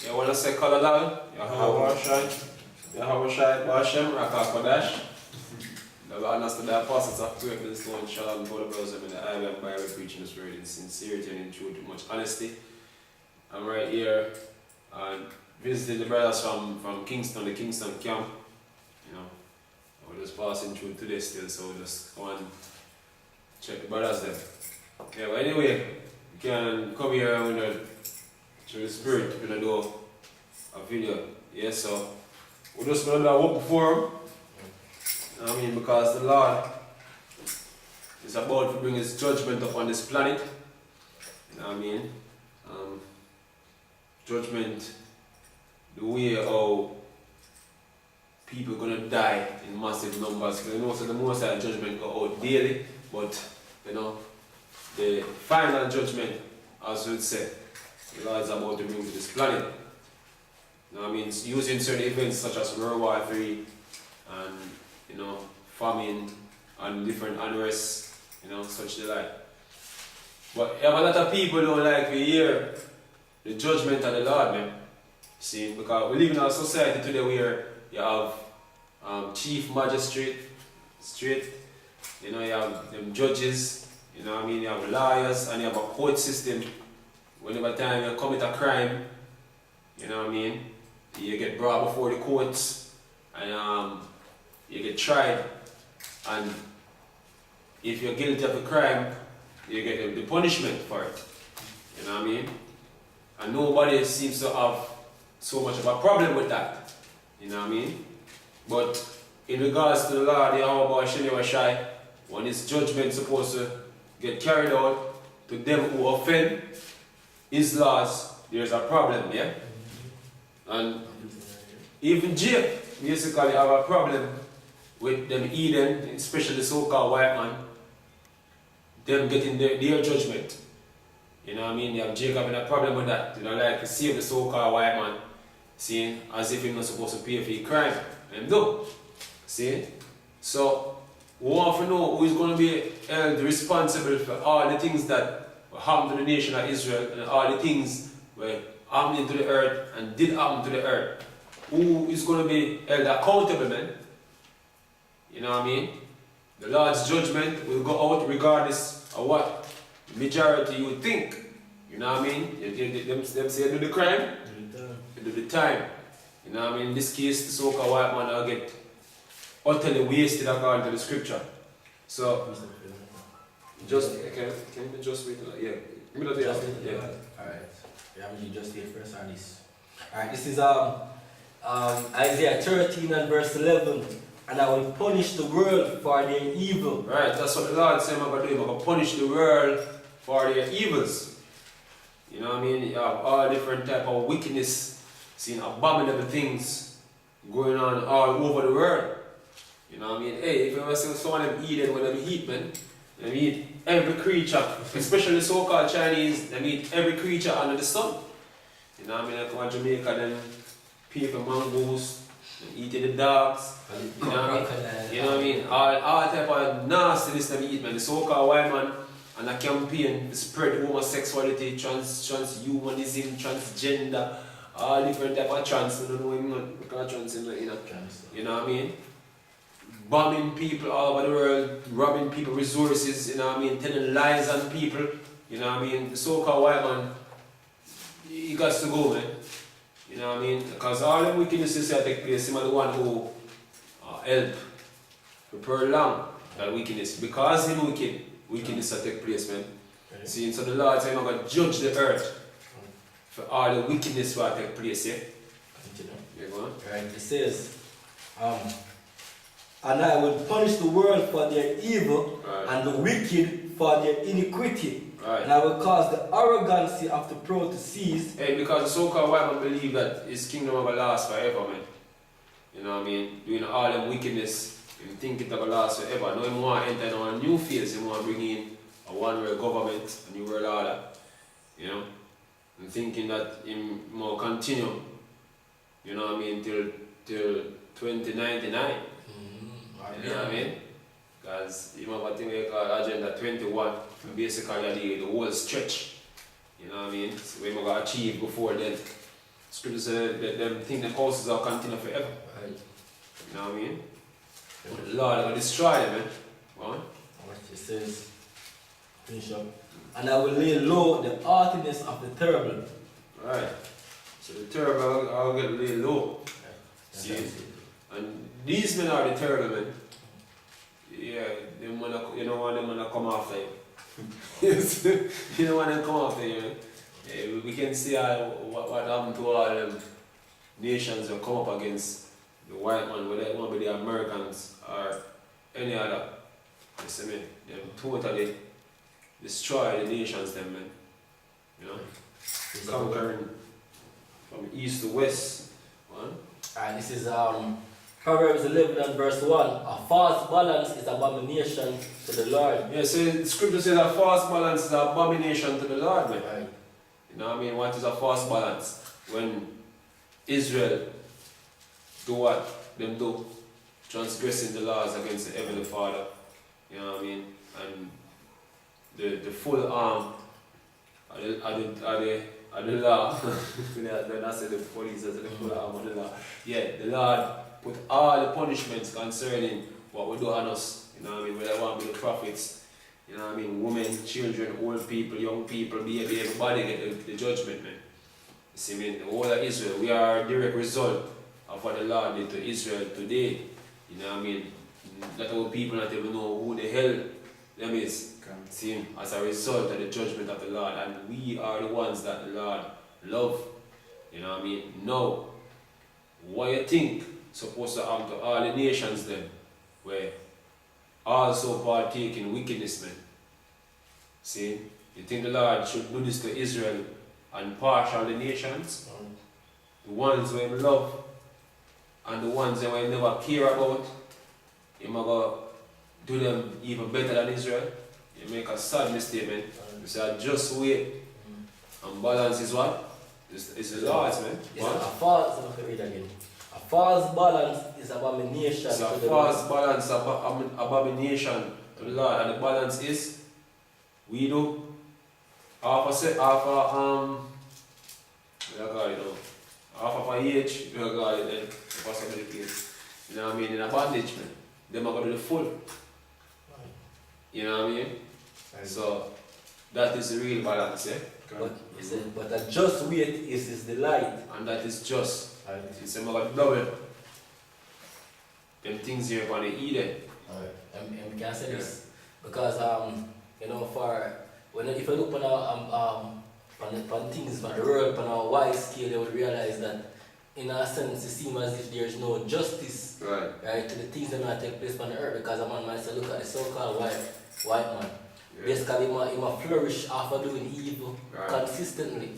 You want to say Colorado? You have a shine. You have a shine, Bashem, Rakakodash. The Lord has to the apostles of greatness, stone, shalom, for the brothers in the island, Bible preaching this word in sincerity and in truth, with much honesty. I'm right here visiting the brothers from Kingston, the Kingston camp. You know, we're just passing through today still, so we'll just go and check the brothers there. Yeah, but anyway, you can come here through the spirit, we're going to do a video. Yeah, so we're just going to do a walk before him. I mean, because the Lord is about to bring His judgment upon this planet. You know what I mean? Judgment, the way how people are going to die in massive numbers. Because you know, so the most of the judgment go out daily, but you know, the final judgment, as we would say, the Lord is about to bring to this planet. You know what I mean? Using certain events such as World War III and you know, famine and different unrest, you know, such the like. But a lot of people don't like to hear the judgment of the Lord, man. See, because we live in a society today where you have chief magistrate, you know, you have them judges, you know what I mean, you have lawyers, and you have a court system. Whenever time you commit a crime, you know what I mean, you get brought before the courts, and you get tried, and if you're guilty of a crime, you get the punishment for it. You know what I mean? And nobody seems to have so much of a problem with that. You know what I mean? But in regards to the Lord, Yahweh, when His judgment is supposed to get carried out to them who offend His laws, there's a problem, yeah? And even Jacob basically have a problem with them Eden, especially the so-called white man, them getting their judgment. You know what I mean? You have Jacob having a problem with that. You know, like to save the so-called white man, seeing as if he's not supposed to pay for his crime. And do. See? So we want to know who is going to be held responsible for all the things that happened to the nation of Israel and all the things were happening to the earth and did happen to the earth. Who is going to be held accountable, man? You know what I mean? The Lord's judgment will go out regardless of what the majority would think. You know what I mean? Them say do the crime, do the time. You know what I mean? In this case, the so-called white man will get utterly wasted according to the scripture. So, just, can you just wait? Yeah. Give me the just yeah. Alright. Yeah, you just wait first on this. Alright, this is Isaiah 13 and verse 11. And I will punish the world for their evil. Right, that's what the Lord said I'm going to do. I'm going to punish the world for their evils. You know what I mean? You have all different type of wickedness, seeing abominable things going on all over the world. You know what I mean? Hey, if you ever see someone them eat it when they eat, man, they eat every creature, especially the so-called Chinese, they eat every creature under the sun. You know what I mean? Like one Jamaica, then people mangoes, eating the dogs, you know what I mean? You know what I mean? All type of nastiness that we eat, man. The so-called white man and a campaign to spread homosexuality, transhumanism, transgender, all different type of trans. I don't know what we call trans, you know what I mean? Bombing people all over the world, robbing people resources, you know what I mean? Telling lies on people, you know what I mean? The so-called white man, he got to go, man. You know what I mean? Because all the wickednesses that take place, him are the one who help prepare along that wickedness. Because him wickedness that take place, man. Okay. See, so the Lord said, I'm going to judge the earth for all the wickedness that take place, yeah? Yeah, go on. Right, it says, and I will punish the world for their evil, right, and the wicked for their iniquity. Right. And I will cause the arrogancy of the proud to cease. Hey, because the so-called white man believe that his kingdom will last forever, man. You know what I mean? Doing all them wickedness, and think it will last forever. Now he want to enter on a new phase, he want to bring in a one-world government, a new world order. You know? And thinking that he will continue, you know what I mean, till 2099. You know what I mean? Because you have a thing we call Agenda 21, basically the whole stretch. You know what I mean? So we going to achieve before then. Scripture says that them think the houses are continue forever. Right. You know what I mean? But the Lord will destroy them, man. Right? What it says, finish up. And I will lay low the haughtiness of the terrible. Right. So the terrible I'll get laid low. See? And these men are the terrible men. Yeah, them wanna, you don't want them to come after you. Yes. You don't want them to come after you, man. Yeah, we can see what happened to all them nations that come up against the white man, whether it want to be the Americans or any other. You see me? Them totally destroy the nations, them man. You know? Conquering from east to west. One. Alright, this is Proverbs 11 and verse 1. A false balance is abomination to the Lord. Yeah, so the scripture says a false balance is an abomination to the Lord, man. Right. You know what I mean? What is a false balance? When Israel do what them do, transgressing the laws against the Heavenly Father. You know what I mean? And the full arm of the law. Then I said the police as the full arm of the law. Yeah, the Lord put all the punishments concerning what we do on us. You know what I mean? Whether I want to be the prophets, you know what I mean? Women, children, old people, young people, baby, everybody get the judgment, man. You see me? The whole of Israel, we are a direct result of what the Lord did to Israel today. You know what I mean? That our people not even know who the hell them is. See, as a result of the judgment of the Lord, and we are the ones that the Lord love. You know what I mean? Now, what you think supposed to happen to all the nations then, where also partake in wickedness, man? See, you think the Lord should do this to Israel and partial the nations? The ones where we love and the ones that we never care about, you might go do them even better than Israel. You make a sad mistake, man. You say, just wait. And balance is what? It's the Lord's, man. What? A false, let me read again. A false balance is abomination it's to a the false balance, abomination to the Lord. And the balance is, we do half a age, we got it then, possibly the case. You know what I mean? In a bondage, man. Them are going to do the full. You know what I mean? Right. So, that is the real balance, eh? But a just weight is his delight. And that is just. Right. It's about double. Them things here upon the Eden. Alright. And we can say this because you know, if you look on things on the world on a wide scale, they would realize that in a sense it seems as if there is no justice right to the things that not take place on the earth, because a man might say, look at the so-called white man. Yeah. Basically he might flourish after doing evil consistently.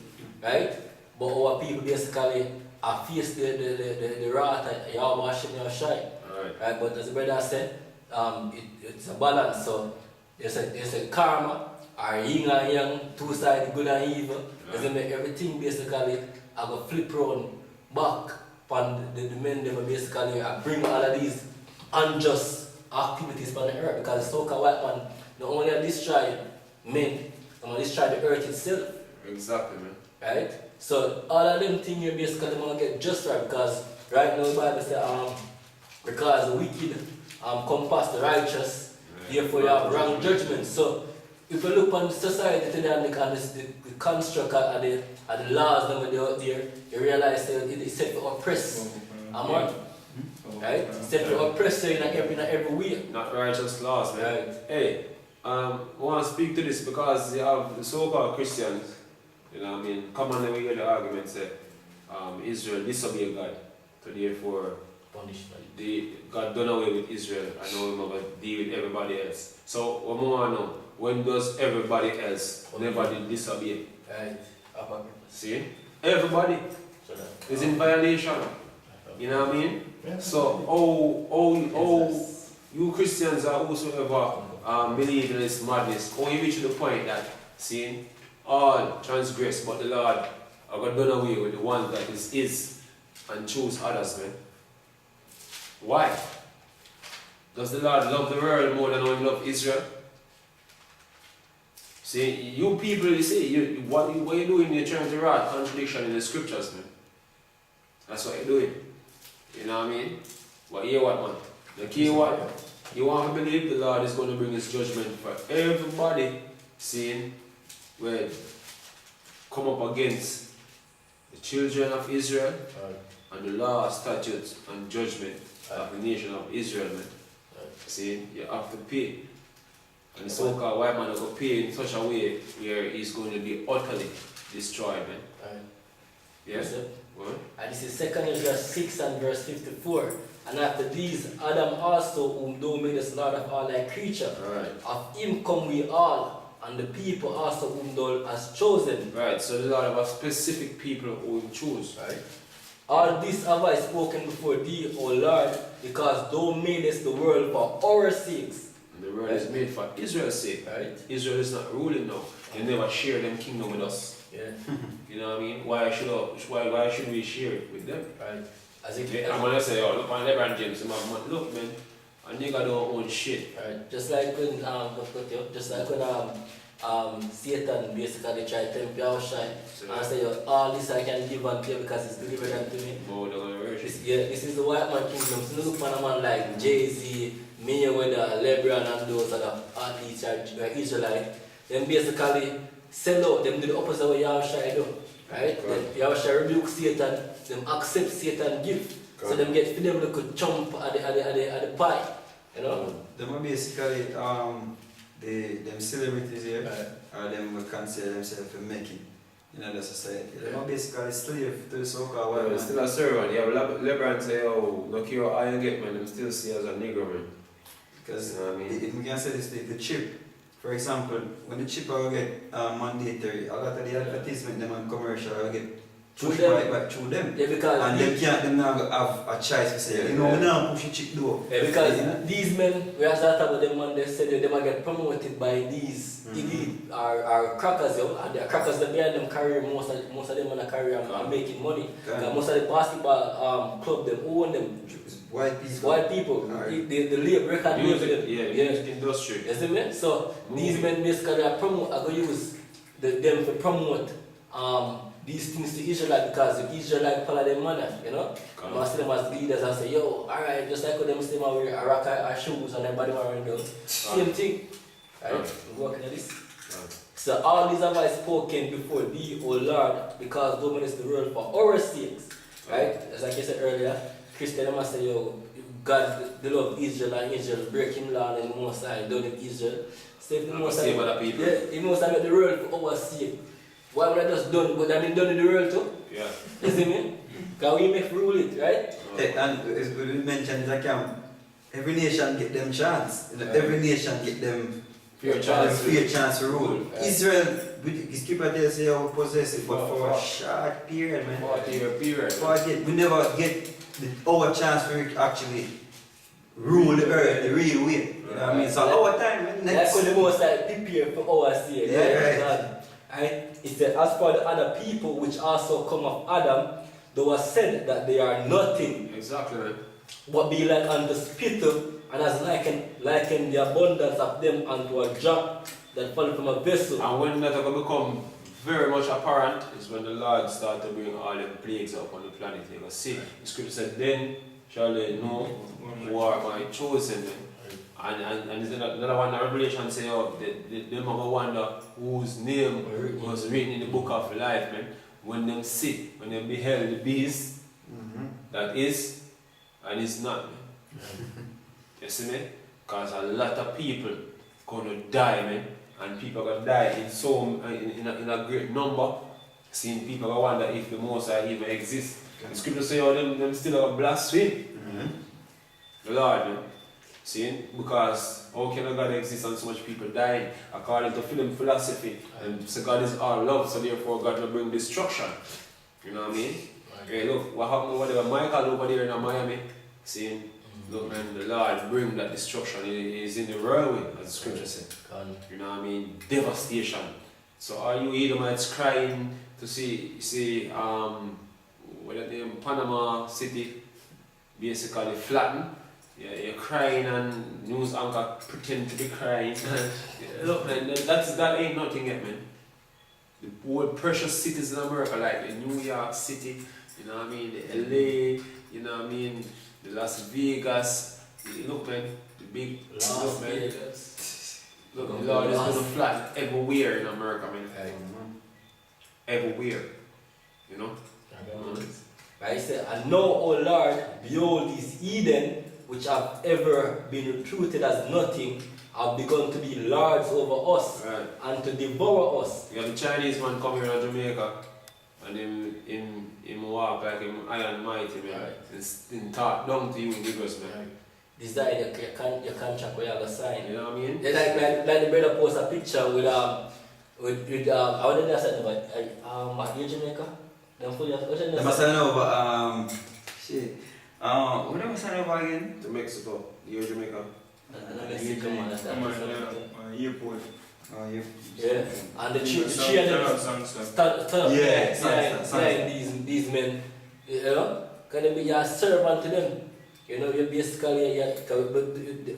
Right? But our people basically are face the wrath that you are washing your shine. Right? But as the brother said, it's a balance. So there's a karma, or yin and yang, two sides, good and evil. Doesn't make everything basically I go flip round back on the men that basically bring all of these unjust activities on the earth, because the so-called white man not only destroy men, but destroy the earth itself. Exactly, man. Right? So all of them things you basically gonna get just right, because right now the Bible says because the wicked come past the righteous, therefore you have wrong judgment. So if you look on society today and the construct of the laws that are out there, you realize that it's set to oppress a man. Right? It's set to oppress you in every way. Not righteous laws, man. Right. Hey, I want to speak to this because you have the so-called Christians, you know what I mean, commonly we hear the argument say Israel disobeyed God, so therefore punishment. God done away with Israel and now we're going to deal with everybody else. So what we want to know, when does everybody else never did disobey? Right. See? Everybody is in violation. You know what I mean? So you Christians are whosoever believe in this madness, how you reach to the point that, see, all transgress, but the Lord are going to done away with the one that is his and choose others, man. Why? Does the Lord love the world more than how he loves Israel? See, you people, you see, what you doing, you're trying to write contradiction in the scriptures, man. That's what you're doing. You know what I mean? But hear what, man? Like, hear what? You want to believe the Lord is going to bring his judgment for everybody seeing where come up against the children of Israel and the law, statutes and judgment of the nation of Israel, man. See, you have to pay. And the so-called white man will pay in such a way where he's going to be utterly destroyed, man. Yes? What? And this is 2 Ezra 6 and verse 54. And after these, Adam also, whom thou madest Lord of all thy creature, of him come we all, and the people also whom thou hast chosen. Right, so the Lord have a specific people who will choose. Right. All this have I spoken before thee, O Lord, because thou madest the world for our sakes. And the world is made for Israel's sake. Right. Israel is not ruling now. They never share them kingdom with us. Yeah. You know what I mean? Why should we share it with them? Right. I'm gonna say, oh, look on LeBron James, look, man, a nigga don't own shit. Right. Just like when Satan basically tried to tempt you shy and say, all this I can give unto you because it's delivered unto me. Oh, they're gonna worship. This is the white man kingdom. So look for a man like Jay-Z, Mayweather, LeBron and those other athletes are Israelite. Them basically sell out, them do the opposite of what Yahushua do. Right? Yahushua rebuke Satan, them accept Satan gift. So them get for them to jump at the pie. You know? Them are basically them celebrities here, or them will consider themselves to make it in other society. Them are basically slave to the so-called white man. Still a servant. Yeah, LeBron say, oh, look here, how you get, man, them still see as a Negro, man. Because you know what I mean? if we can say this, the chip, for example, when the chip will get mandatory, a lot of the advertisement them and commercial will get pushed back through them. Yeah, because and them now have a choice to say, you know, we now push the chip though. Yeah, because these men, we are talking about them and they said they might get promoted by these elite or crackers, and the crackers that behind them career, most of them on a career and making money. Because most of the basketball club them own them. White people. White people. The label record music, music industry. You see me? So these men basically are going to use them to promote these things to Israelite because the Israelite follow them manner, you know? I see them as leaders and say, yo, alright, just like them say, wear a rock our shoes and everybody wearing those. Same thing. Right? We're working on this. So all these have I spoken before thee, O Lord, because thou madest the world for our sakes. Right? As like I said earlier, Christian must say, yo, God, the love Israel and Israel break him law and the Most High done in Israel. Save the Most High. Other people. Yeah, he must have made the world for our sake. Why would I just done, but I mean done in the world too? Yeah. You see me? Because we make rule it, right? And as we mentioned in the camp, every nation get them chance. Every nation get them fair chance to rule. Israel, his keeper there say we possess it, but for a short period, man. 40-year period. We never get our chance to actually rule the earth the real way. You know what I mean? So our time, man, That's when the Most High prepare for our sake. Yeah, right? It said, as for the other people which also come of Adam, they were said that they are nothing. Exactly. But be like unto spittle, and as liken the abundance of them unto a drop that fell from a vessel. And when that will become very much apparent is when the Lord start to bring all the plagues upon the planet. You can see the scripture said, then shall they know who are my chosen men. And there's another one in Revelation say, oh, they might wonder whose name was written in the book of life, man. When them see, when they beheld the beast that is and is not. You see me? Because a lot of people gonna die, man. And people are gonna die in a great number. Seeing people gonna wonder if the Most High even exists. The scripture say, oh, them still are blaspheme. The Lord, man. See? Because how can a God exist and so much people dying? According to film philosophy. And so God is all love, so therefore God will bring destruction. You know what I mean? Okay, look, what happened over there? Michael over there in Miami. See? Look, man, the Lord bring that destruction. He is in the whirlwind, as the scripture said. You know what I mean? Devastation. So are you Edomites crying to see what the name, Panama City basically flattened? Yeah, you're crying and news anchor pretend to be crying. Look, man, that ain't nothing yet, man. the old precious cities in America, like the New York City, you know what I mean, the LA, you know what I mean, the Las Vegas, look man, the big Las man. Vegas. Look, the Lord is gonna fly everywhere in America, man. Everywhere. You know? Right, say, and now, O Lord, behold, these Eden, which have ever been reputed as nothing, have begun to be lords over us, Right. and to devour us. You have the Chinese man come here in Jamaica, and him walk like him iron mighty, man. Right. In talk down to you in Lagos, man. Decide your contract where you have a sign. You know what I mean? They like the brother post a picture with how did they say about Jamaica? Them fully They must sign over shit. What they must sign over again? To Mexico, you Jamaica. Mexico man, that's Airport. Oh, you. yeah. And the tree and them stand behind these men, you know, can they be your servant to them? You know, you're basically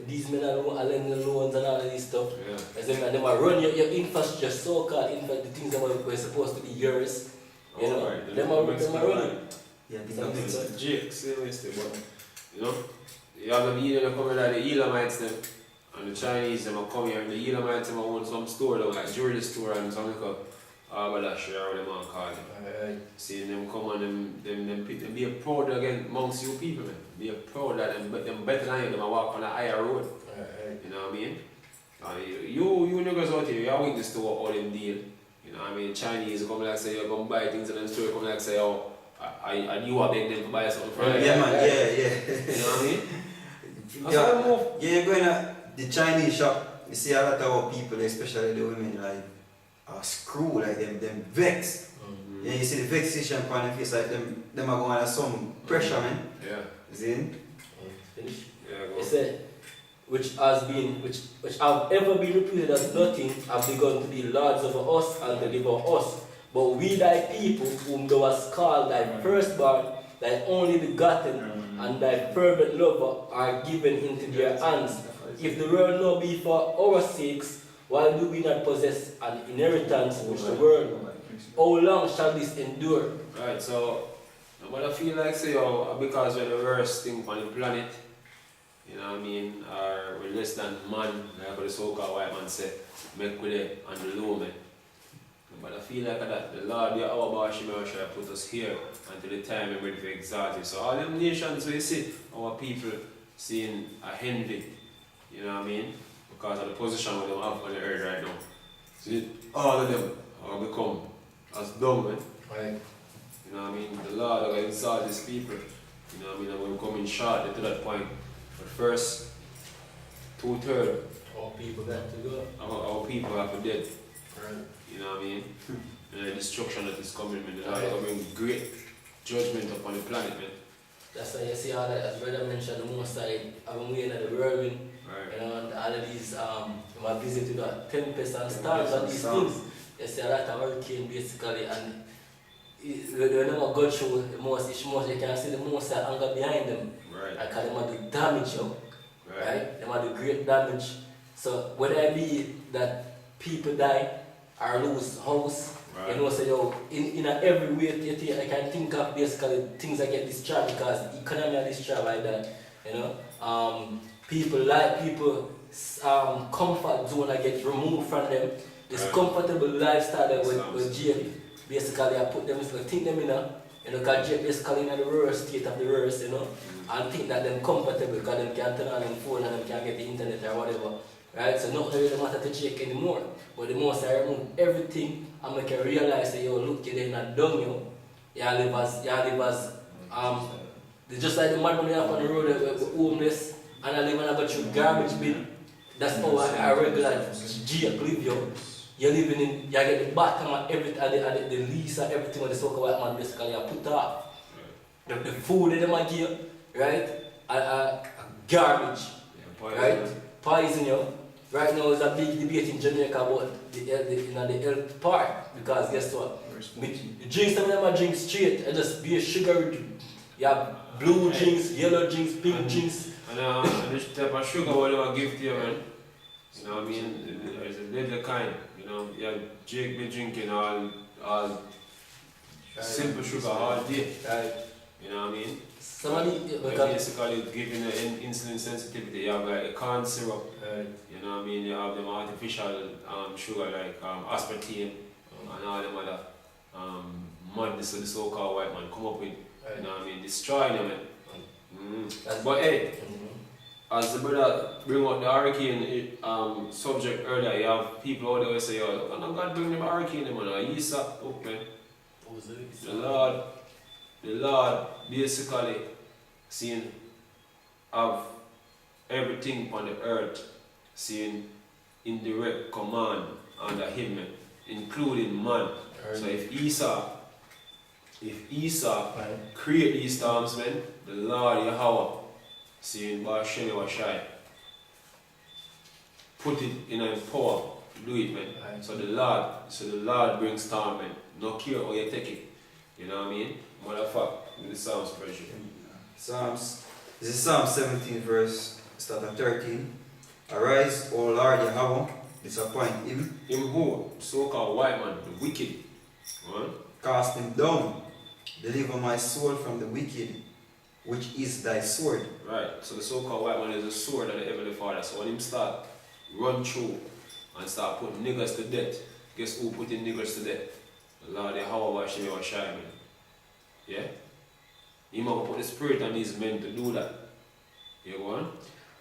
these men are lending loans and all of this stuff. Yeah. As them, and run your infrastructure, so-called infrastructure, the things that were supposed to be yours. You know, Alright, them are running. Yeah, Something like Jake, seriously, but you know, you have the Eden coming like the Elamites them, and the Chinese them are coming here, and the Elamites them own some store though, like jewelry store and some like Abalash or whatever them call it. Seeing them come and them be proud again amongst you people, man. Be proud that them better than you, them are walk on a higher road. You know what I mean? You niggas out here, you are witness to all them deal. You know what I mean? Chinese come like say you're going to buy things in the store, come like say, oh, and you are begging them to buy something from Yeah, man, yeah. You know what I mean? You're going to the Chinese shop, you see a lot of our people, especially the women, like, screw, like them vex. Yeah, you see the vexation on their face, like them are going under some pressure, man. Yeah. See? Finish. Yeah, go. It said, which have ever been reputed as nothing, have begun to be lords over us and to devour us. But we thy people, whom thou hast called thy firstborn, thy only begotten, and thy fervent lover, are given into their hands. If the world no be for our sakes, why do we not possess an inheritance which the world? How long shall this endure? Right, so but I feel like say because we're the worst thing on the planet, you know what I mean, or we're less than man, like what the so-called white man say, make with it on the low man. But I feel like that the Lord, the our Bashima shall put us here until the time we're ready to exalt it. So all them nations we see, our people seeing a envy, you know what I mean? Because of the position we them have on the earth right now. See, all of them are become as dumb, man. Right. You know what I mean? The Lord will exalt his people. You know what I mean? And we're coming short to that point. But first, 2/3 All people got to go. our people are for dead. Right. You know what I mean? And the destruction that is coming, man. The Lord will bring great judgment upon the planet, man. That's why you see all that, as brother mentioned, the most side, I'm waiting at the whirlwind, Right. you know, and all of these, my visit to the tempest and storms and these things. You see a lot of hurricane basically, and when they go through the most, you can see the most anger behind them. Right. Like, they might do damage, yo. Right. Right? They might do great damage. So, whether it be that people die or lose house, Right. you know, so yo, in every way I can think of basically things that get destroyed because the economy are destroyed like that. You know, people comfort zone that get removed from them. This Right. comfortable lifestyle that with Jake basically I put them, think them in a, you know, because Jake basically in the worst state of the worst, you know, and think that them comfortable because them can turn on them phone and them can get the internet or whatever. Right? So nothing really matter to Jake anymore. But the most I remove everything and make you realize that yo look you're in a dung yo. You live as it's just like the man when you have on the road with homeless and I live in a bunch of garbage bin. That's how a regular Jake live yo. You're living in, you get the bottom of everything, the lease and everything when the soccer white man basically you put off. Right. The food that they might give, right? Garbage, Yeah, right? Poison, yo. Right now there's a big debate in Jamaica about the health part because guess what? The drinks that them drink straight and just be a sugar. You have blue drinks, yellow drinks, pink drinks. And this type of sugar what they will give to you, man. You know what I mean? It's a deadly kind. You know, yeah, Jake been drinking all simple sugar all day. Right. You know what I mean? Somebody, You're because, basically giving an insulin sensitivity. You have like a corn syrup. You know what I mean? You have them artificial sugar like aspartame and all them other madness of the so-called white man come up with. You know what I mean? Destroying them. But hey, as the brother bring up the hurricane subject earlier, you have people out there who say, yo, look, I'm not God bring them hurricane, man. East up, man. The Lord basically seeing have everything on the earth, seeing indirect command under him, man, including man. So if Esau create these storms, man, the Lord Yahweh, seeing Bashemi Washai, put it in a power to do it, man. So the Lord brings storm, man. No care how you take it. You know what I mean? Motherfucker, with the Psalms pressure. This is Psalm 17 verse, start at 13. Arise, O Lord Yahweh, disappoint him. Him who? So-called white man, the wicked. Right? Cast him down. Deliver my soul from the wicked, which is thy sword. Right, so the so-called white man is the sword of the Heavenly Father. So when him start run through and start putting niggas to death, guess who putting niggas to death? The Lord Yahweh Shemi Washai, man. Yeah? He might put the spirit on these men to do that. You go on?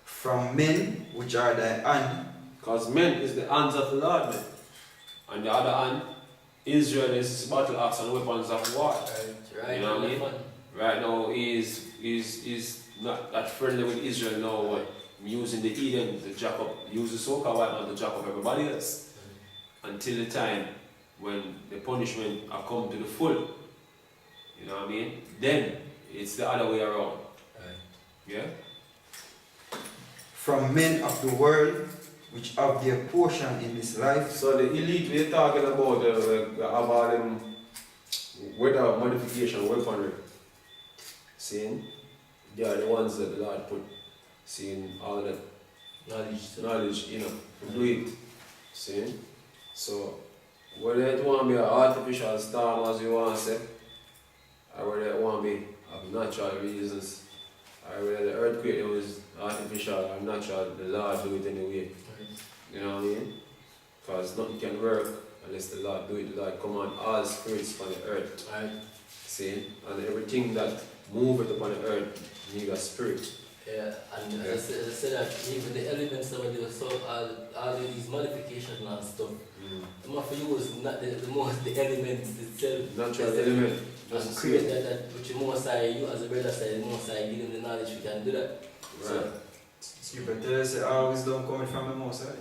From men which are thy hand. Because men is the hands of the Lord, man. On the other hand, Israel is battle axe and weapons of war. Right. You know what I mean? Right now, he's not that friendly with Israel now. What? Using the Eden to jack up, use the so-called white man to jack up everybody else. Until the time when the punishment are come to the full. You know what I mean? Then it's the other way around. Yeah? From men of the world which have their portion in this life. So the elite we're talking about have all them weather modification weaponry. Seeing? They are the ones that the Lord put. Seeing all that knowledge, you know, to do it. Seeing? So whether it want to be an artificial storm as you want to say, or whether it want to be of natural reasons, or whether the earthquake was artificial or natural, the Lord do it anyway. You know what I mean? Because nothing can work unless the Lord do it. The Lord command all spirits on the earth. See? And everything that moveth upon the earth needs a spirit. Yeah, and as I said that even the elements that they were so all these modifications and stuff, the more for you is not the elements itself. Natural element. And create that which the most you as a brother said, the most give them the knowledge we can do that. Right. So, Scripture tells us all wisdom coming from the Most High.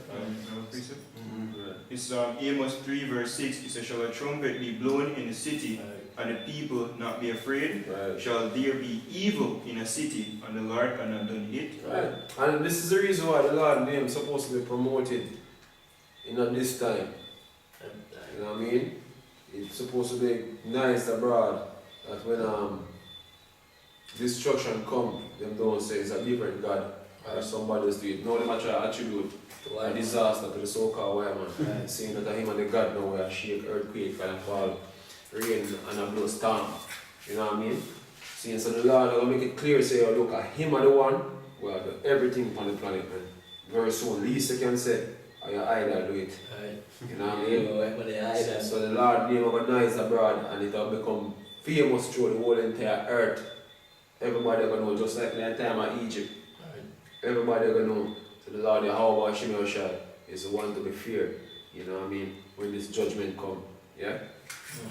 Precept. Right. It's Amos 3 verse 6. It says, shall a trumpet be blown in the city, and the people not be afraid? Right. Shall there be evil in a city, and the Lord cannot done it? Right. And this is the reason why the Lord's name is supposed to be promoted in this time. You know what I mean? It's supposed to be nice abroad that when destruction come, them don't say it's a different God or somebody else do it. No, them actually attribute a disaster to the so-called white man. Saying that him and the God now where shake, earthquake, and fall, rain and a blow storm. You know what I mean? Seeing so the Lord will make it clear, say, oh, look, him are the one who have everything on the planet, man. Very soon, least you can say, or your idol do it. You know what I mean? So the Lord name organized abroad and it will become famous through the whole entire earth. Everybody gonna know, just like the time of Egypt. Everybody gonna know. So the Lord Yahweh Shemi is the one to be feared. You know what I mean? When this judgment come. Yeah?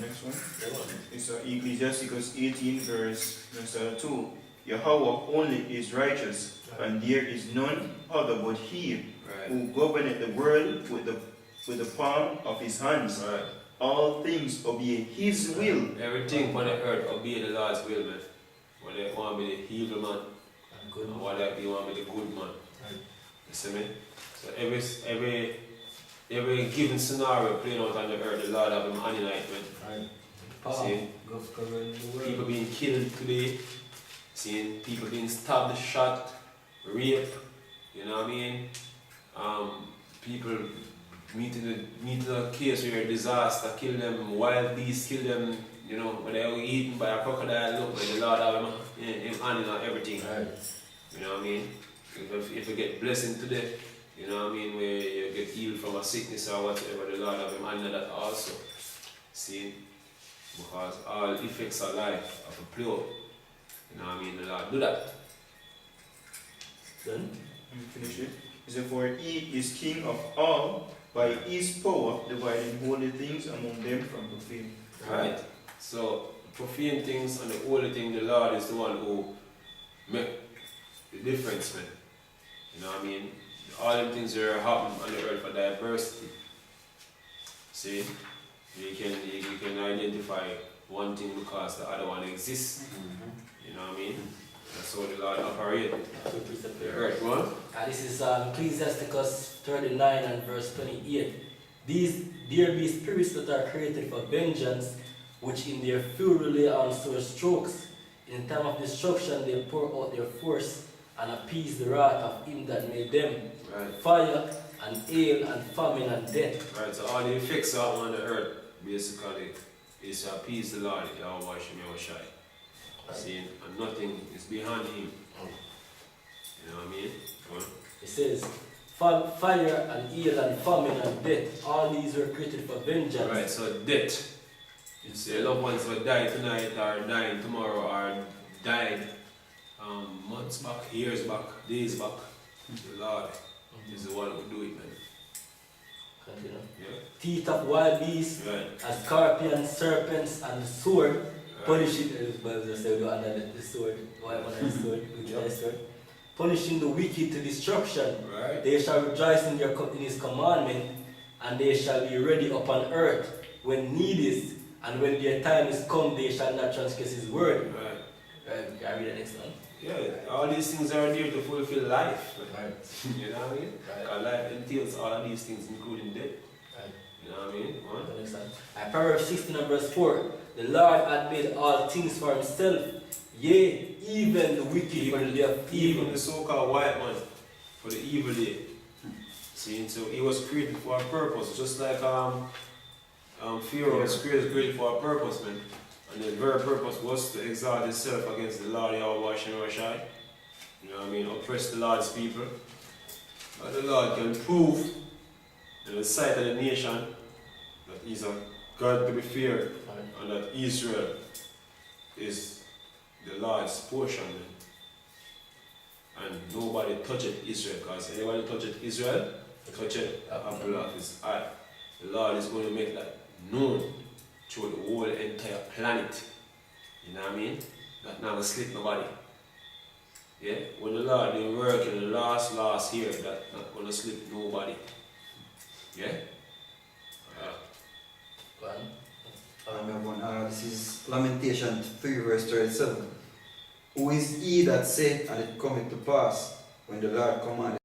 Next one. It's Ecclesiasticus 18 verse 2. Yahweh only is righteous, and there is none other but He who governeth the world with the palm of His hands. Right. All things obey His will. Everything on the earth obey the Lord's will, man. Whether you want to be the evil man, or whether you want to be the good man. You see me? So every given scenario playing out on the earth, the Lord have him annihilate, man. See? People being killed today, seeing people being stabbed, shot, rape, you know what I mean? People meeting a case where a disaster, kill them, wild beasts, kill them, you know, when they were eaten by a crocodile, look, but the Lord have him hand on everything. Right. You know what I mean? If you get blessing today, you know what I mean, where you get healed from a sickness or whatever, the Lord have him under that also. See? Because all effects of life have a play out. You know what I mean? The Lord do that. Then? Finish it. He said, for he is king of all, by his power dividing holy things among them from profane. Right? So, profane things and the holy thing, the Lord is the one who make the difference, man. You know what I mean? All them things that are happening on the earth for diversity. See? You can identify one thing because the other one exists. You know what I mean? That's how the Lord operates. The earth, one. This is Ecclesiasticus 39 and verse 28. There be spirits that are created for vengeance, which in their fury on sore strokes. In time of destruction they pour out their force and appease the wrath of him that made them. Right. Fire and hail and famine and death. Right, so all the effects are on the earth basically is to appease the Lord, Yahweh Shai. See, and nothing is behind him. You know what I mean? Go on. It says, fire and hail and famine and death, all these were created for vengeance. Right, so death. It's your loved ones who died tonight or dying tomorrow or died months back, years back, days back. The Lord is the one who do it, man. Continue. Yeah. Teeth of wild beasts, Right. and scorpions, serpents, and the sword. Right. Punishing the Bible just say we under the sword, why under the sword, which is the sword. Punishing the wicked to destruction. Right. They shall rejoice in his commandment, and they shall be ready upon earth when need is, and when their time is come, they shall not transgress his word. Right. Right, can I read the next one? Yeah, all these things are there to fulfill life. Right. You know what I mean? Right. Life entails all of these things, including death. Right. You know what I mean? What? The next one. Proverbs 16 and verse 4. The Lord hath made all things for himself, yea, even the wicked for the day of evil. Even the so-called white man for the evil day. See, so he was created for a purpose, just like Pharaoh was created for a purpose, man. And the very purpose was to exalt himself against the Lord Yahweh Shai. You know what I mean? Oppress the Lord's people. But the Lord can prove in the sight of the nation that he's a God to be feared and that Israel is the Lord's portion. And nobody touched Israel, because anybody touched Israel, touched the apple of his eye. The Lord is going to make that known through the whole entire planet. You know what I mean? That not going to slip nobody. Yeah? When the Lord is working the last year, that not going to slip nobody. Yeah? This is Lamentation 3 verse 37. Who is he that said, and it cometh to pass, when the Lord commanded?